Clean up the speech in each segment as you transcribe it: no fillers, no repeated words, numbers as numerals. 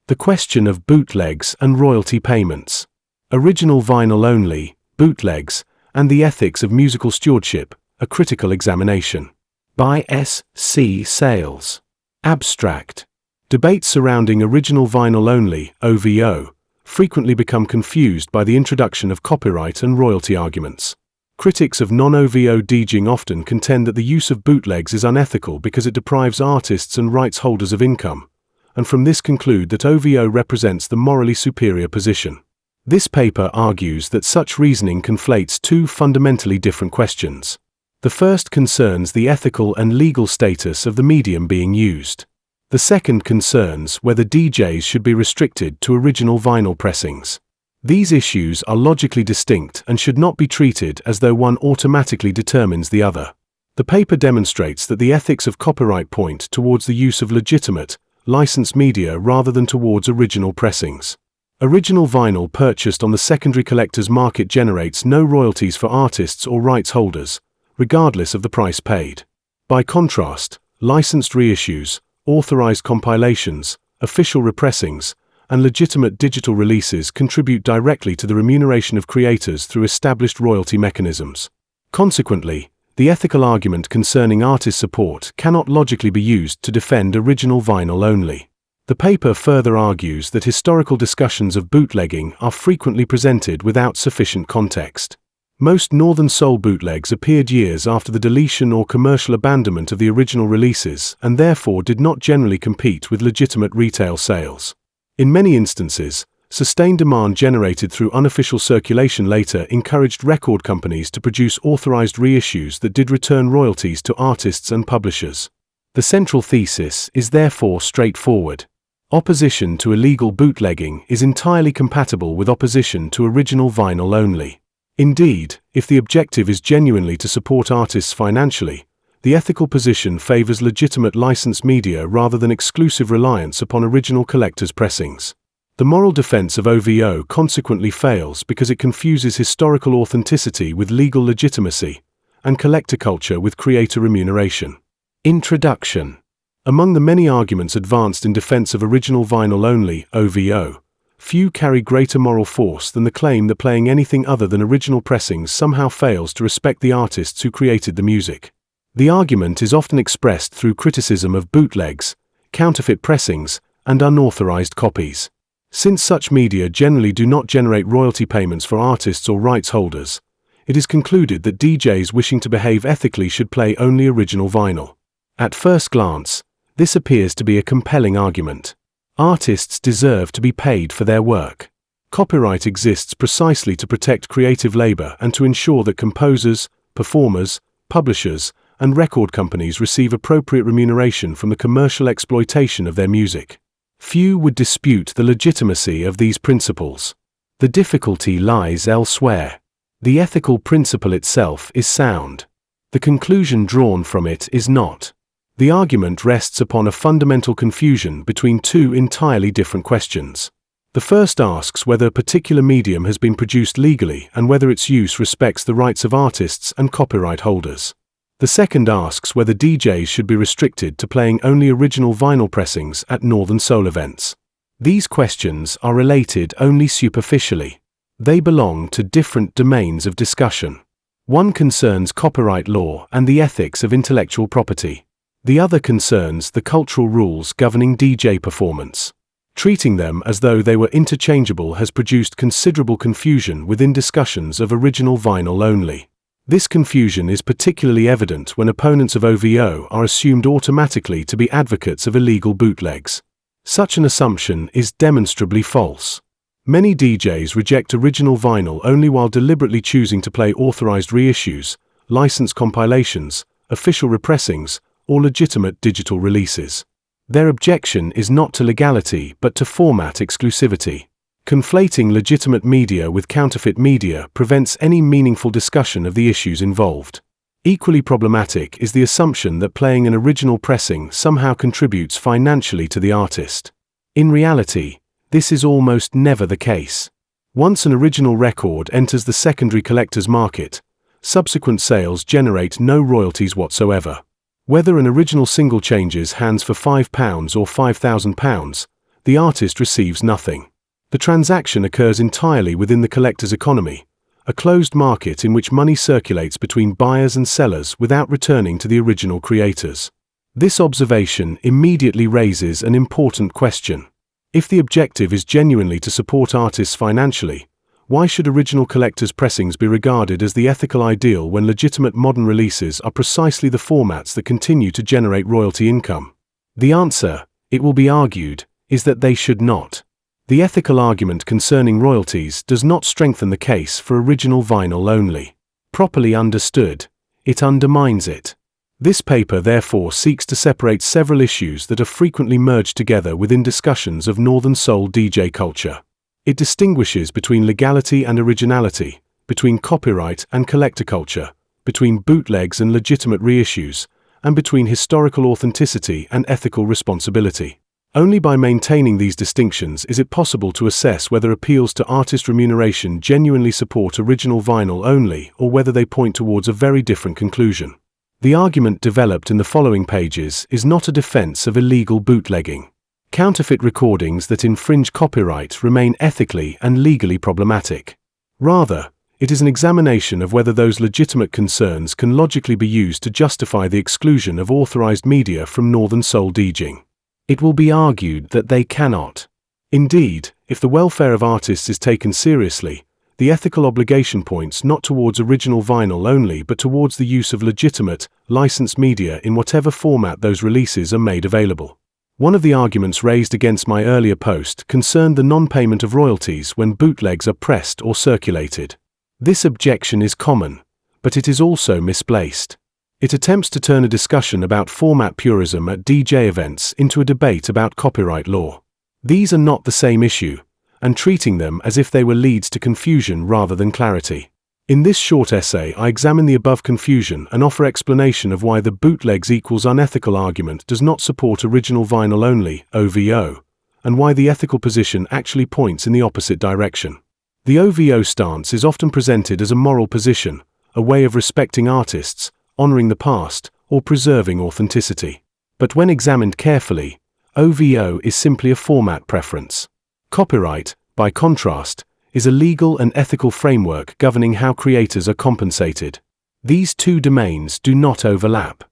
The question of bootlegs and royalty payments. Original vinyl only, bootlegs, and the ethics of musical stewardship, a critical examination. By S. C. Sayles. Abstract. Debates surrounding original vinyl only, OVO, frequently become confused by the introduction of copyright and royalty arguments. Critics of non-OVO DJing often contend that the use of bootlegs is unethical because it deprives artists and rights holders of income, and from this conclude that OVO represents the morally superior position. This paper argues that such reasoning conflates two fundamentally different questions. The first concerns the ethical and legal status of the medium being used. The second concerns whether DJs should be restricted to original vinyl pressings. These issues are logically distinct and should not be treated as though one automatically determines the other. The paper demonstrates that the ethics of copyright point towards the use of legitimate, licensed media rather than towards original pressings. Original vinyl purchased on the secondary collector's market generates no royalties for artists or rights holders, regardless of the price paid. By contrast, licensed reissues, authorized compilations, official repressings, and legitimate digital releases contribute directly to the remuneration of creators through established royalty mechanisms. Consequently, the ethical argument concerning artist support cannot logically be used to defend original vinyl only. The paper further argues that historical discussions of bootlegging are frequently presented without sufficient context. Most Northern Soul bootlegs appeared years after the deletion or commercial abandonment of the original releases and therefore did not generally compete with legitimate retail sales. In many instances, sustained demand generated through unofficial circulation later encouraged record companies to produce authorized reissues that did return royalties to artists and publishers. The central thesis is therefore straightforward. Opposition to illegal bootlegging is entirely compatible with opposition to original vinyl only. Indeed, if the objective is genuinely to support artists financially, the ethical position favors legitimate licensed media rather than exclusive reliance upon original collectors' pressings. The moral defense of OVO consequently fails because it confuses historical authenticity with legal legitimacy, and collector culture with creator remuneration. Introduction. Among the many arguments advanced in defense of original vinyl only, OVO, few carry greater moral force than the claim that playing anything other than original pressings somehow fails to respect the artists who created the music. The argument is often expressed through criticism of bootlegs, counterfeit pressings, and unauthorized copies. Since such media generally do not generate royalty payments for artists or rights holders, it is concluded that DJs wishing to behave ethically should play only original vinyl. At first glance, this appears to be a compelling argument. Artists deserve to be paid for their work. Copyright exists precisely to protect creative labor and to ensure that composers, performers, publishers, and record companies receive appropriate remuneration from the commercial exploitation of their music. Few would dispute the legitimacy of these principles. The difficulty lies elsewhere. The ethical principle itself is sound. The conclusion drawn from it is not. The argument rests upon a fundamental confusion between two entirely different questions. The first asks whether a particular medium has been produced legally and whether its use respects the rights of artists and copyright holders. The second asks whether DJs should be restricted to playing only original vinyl pressings at Northern Soul events. These questions are related only superficially. They belong to different domains of discussion. One concerns copyright law and the ethics of intellectual property. The other concerns the cultural rules governing DJ performance. Treating them as though they were interchangeable has produced considerable confusion within discussions of original vinyl only. This confusion is particularly evident when opponents of OVO are assumed automatically to be advocates of illegal bootlegs. Such an assumption is demonstrably false. Many DJs reject original vinyl only while deliberately choosing to play authorized reissues, licensed compilations, official repressings, or legitimate digital releases. Their objection is not to legality but to format exclusivity. Conflating legitimate media with counterfeit media prevents any meaningful discussion of the issues involved. Equally problematic is the assumption that playing an original pressing somehow contributes financially to the artist. In reality, this is almost never the case. Once an original record enters the secondary collector's market, subsequent sales generate no royalties whatsoever. Whether an original single changes hands for £5 or £5,000, the artist receives nothing. The transaction occurs entirely within the collector's economy, a closed market in which money circulates between buyers and sellers without returning to the original creators. This observation immediately raises an important question. If the objective is genuinely to support artists financially, why should original collectors' pressings be regarded as the ethical ideal when legitimate modern releases are precisely the formats that continue to generate royalty income? The answer, it will be argued, is that they should not. The ethical argument concerning royalties does not strengthen the case for original vinyl only. Properly understood, it undermines it. This paper therefore seeks to separate several issues that are frequently merged together within discussions of Northern Soul DJ culture. It distinguishes between legality and originality, between copyright and collector culture, between bootlegs and legitimate reissues, and between historical authenticity and ethical responsibility. Only by maintaining these distinctions is it possible to assess whether appeals to artist remuneration genuinely support original vinyl only or whether they point towards a very different conclusion. The argument developed in the following pages is not a defense of illegal bootlegging. Counterfeit recordings that infringe copyright remain ethically and legally problematic. Rather, it is an examination of whether those legitimate concerns can logically be used to justify the exclusion of authorized media from Northern Soul DJing. It will be argued that they cannot. Indeed, if the welfare of artists is taken seriously, the ethical obligation points not towards original vinyl only but towards the use of legitimate, licensed media in whatever format those releases are made available. One of the arguments raised against my earlier post concerned the non-payment of royalties when bootlegs are pressed or circulated. This objection is common, but it is also misplaced. It attempts to turn a discussion about format purism at DJ events into a debate about copyright law. These are not the same issue, and treating them as if they were leads to confusion rather than clarity. In this short essay, I examine the above confusion and offer explanation of why the bootlegs equals unethical argument does not support original vinyl only, OVO, and why the ethical position actually points in the opposite direction. The OVO stance is often presented as a moral position, a way of respecting artists, honoring the past, or preserving authenticity. But when examined carefully, OVO is simply a format preference. Copyright, by contrast, is a legal and ethical framework governing how creators are compensated. These two domains do not overlap.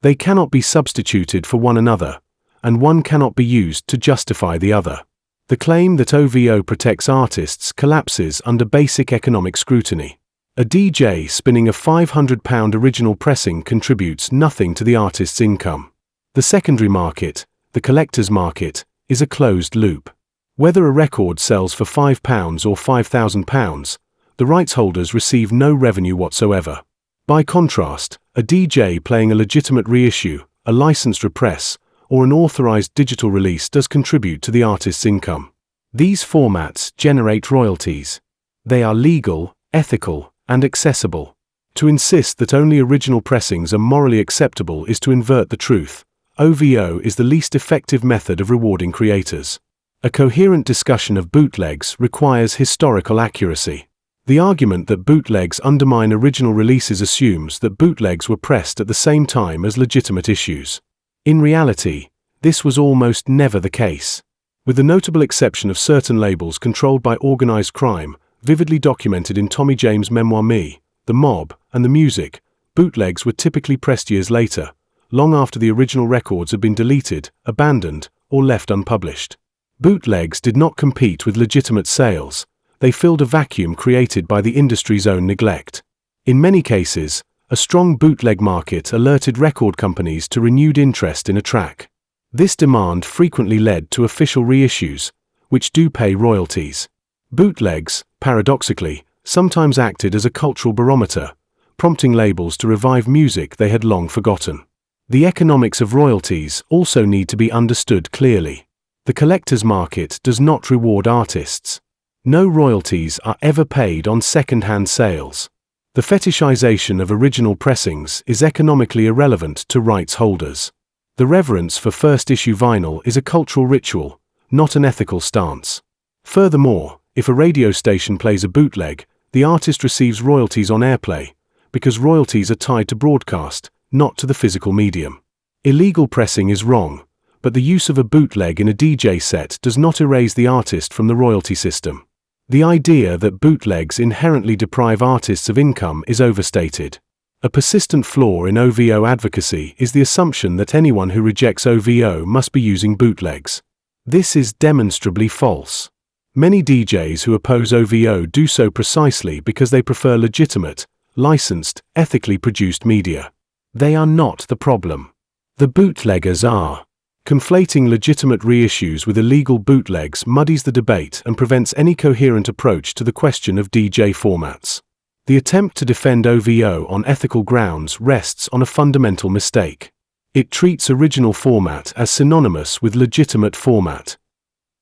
They cannot be substituted for one another, and one cannot be used to justify the other. The claim that OVO protects artists collapses under basic economic scrutiny. A DJ spinning a £500 original pressing contributes nothing to the artist's income. The secondary market, the collector's market, is a closed loop. Whether a record sells for £5 or £5,000, the rights holders receive no revenue whatsoever. By contrast, a DJ playing a legitimate reissue, a licensed repress, or an authorized digital release does contribute to the artist's income. These formats generate royalties. They are legal, ethical, and accessible. To insist that only original pressings are morally acceptable is to invert the truth. OVO is the least effective method of rewarding creators. A coherent discussion of bootlegs requires historical accuracy. The argument that bootlegs undermine original releases assumes that bootlegs were pressed at the same time as legitimate issues. In reality, this was almost never the case. With the notable exception of certain labels controlled by organized crime, vividly documented in Tommy James' memoir Me, The Mob, and The Music, bootlegs were typically pressed years later, long after the original records had been deleted, abandoned, or left unpublished. Bootlegs did not compete with legitimate sales, they filled a vacuum created by the industry's own neglect. In many cases, a strong bootleg market alerted record companies to renewed interest in a track. This demand frequently led to official reissues, which do pay royalties. Bootlegs, paradoxically, sometimes acted as a cultural barometer, prompting labels to revive music they had long forgotten. The economics of royalties also need to be understood clearly. The collector's market does not reward artists. No royalties are ever paid on second-hand sales. The fetishization of original pressings is economically irrelevant to rights holders. The reverence for first-issue vinyl is a cultural ritual, not an ethical stance. Furthermore, if a radio station plays a bootleg, the artist receives royalties on airplay, because royalties are tied to broadcast, not to the physical medium. Illegal pressing is wrong, but the use of a bootleg in a DJ set does not erase the artist from the royalty system. The idea that bootlegs inherently deprive artists of income is overstated. A persistent flaw in OVO advocacy is the assumption that anyone who rejects OVO must be using bootlegs. This is demonstrably false. Many DJs who oppose OVO do so precisely because they prefer legitimate, licensed, ethically produced media. They are not the problem. The bootleggers are. Conflating legitimate reissues with illegal bootlegs muddies the debate and prevents any coherent approach to the question of DJ formats. The attempt to defend OVO on ethical grounds rests on a fundamental mistake. It treats original format as synonymous with legitimate format.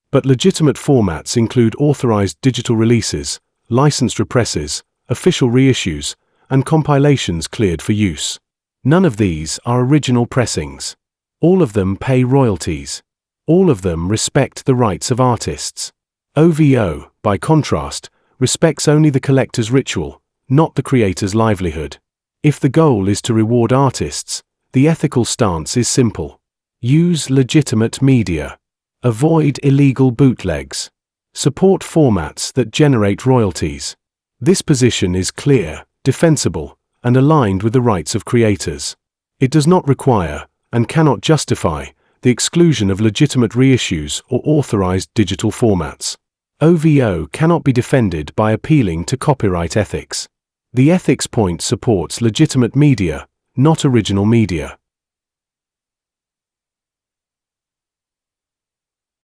But legitimate formats include authorized digital releases, licensed represses, official reissues, and compilations cleared for use. None of these are original pressings. All of them pay royalties. All of them respect the rights of artists. OVO, by contrast, respects only the collector's ritual, not the creator's livelihood. If the goal is to reward artists, the ethical stance is simple. Use legitimate media. Avoid illegal bootlegs. Support formats that generate royalties. This position is clear, defensible, and aligned with the rights of creators. It does not require, and cannot justify, the exclusion of legitimate reissues or authorized digital formats. OVO cannot be defended by appealing to copyright ethics. The ethics point supports legitimate media, not original media.